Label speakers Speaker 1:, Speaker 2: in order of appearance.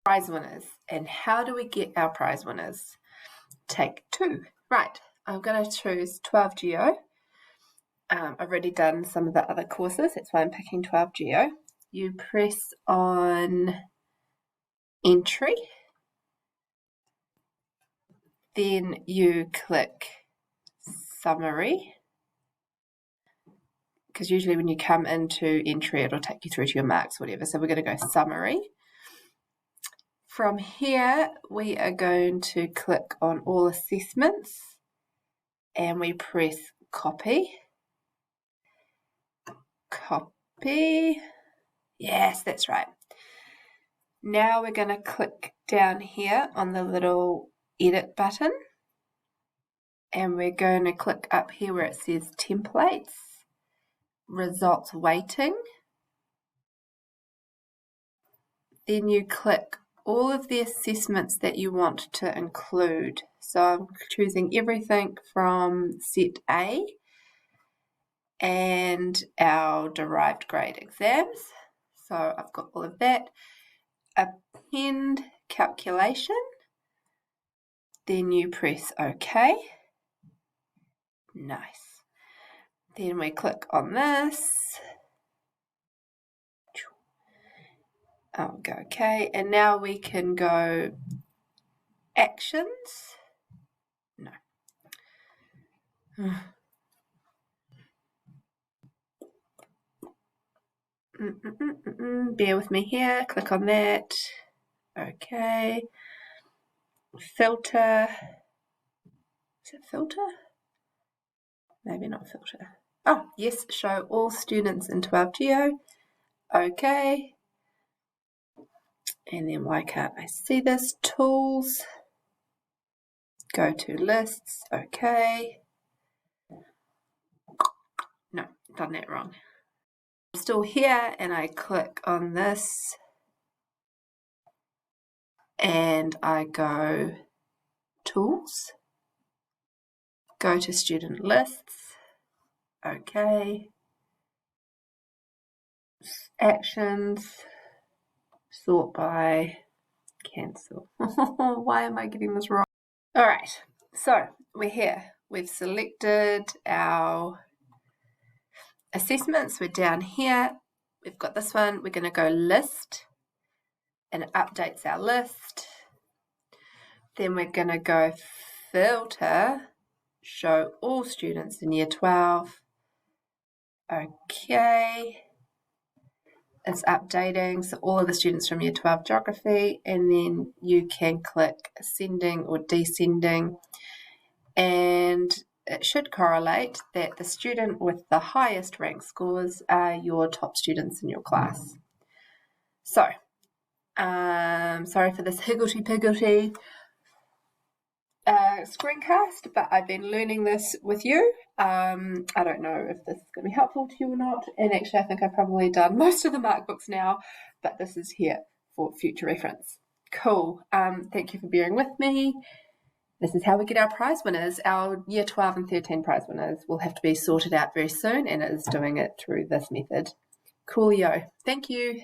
Speaker 1: Prize winners. And how do we get our prize winners? Take 2. Right, I'm going to choose 12 Geo. I've already done some of the other courses, that's why I'm picking 12 Geo. You press on entry, then you click summary, because usually when you come into entry it'll take you through to your marks, whatever, so we're going to go summary. From here we are going to click on all assessments and we press copy. Copy. Yes, that's right. Now we're going to click down here on the little edit button and we're going to click up here where it says templates, results waiting. Then you click all of the assessments that you want to include. So I'm choosing everything from set A and our derived grade exams. So I've got all of that. Append calculation. Then you press OK. Nice. Then we click on this. I'll go OK. And now we can go actions. No. Bear with me here. Click on that. Okay. Filter. Is it filter? Maybe not filter. Oh, yes. Show all students in 12 Geo. Okay. And then why can't I see this? Tools. Go to lists. Okay. No, done that wrong. I'm still here and I click on this and I go tools. Go to student lists. Okay. Actions. Sort by. Cancel. Why am I getting this wrong? All right. So we're here. We've selected our assessments. We're down here. We've got this one. We're going to go list. And it updates our list. Then we're going to go filter. Show all students in year 12. Okay. It's updating, so all of the students from year 12 geography, and then you can click ascending or descending, and it should correlate that the student with the highest rank scores are your top students in your class. So, sorry for this higgledy-piggledy screencast, but I've been learning this with you. I don't know if this is going to be helpful to you or not, and actually I think I've probably done most of the mark books now, but this is here for future reference. Cool. Thank you for bearing with me. This is how we get our prize winners. Our year 12 and 13 prize winners will have to be sorted out very soon, and it is doing it through this method. Coolio. Thank you.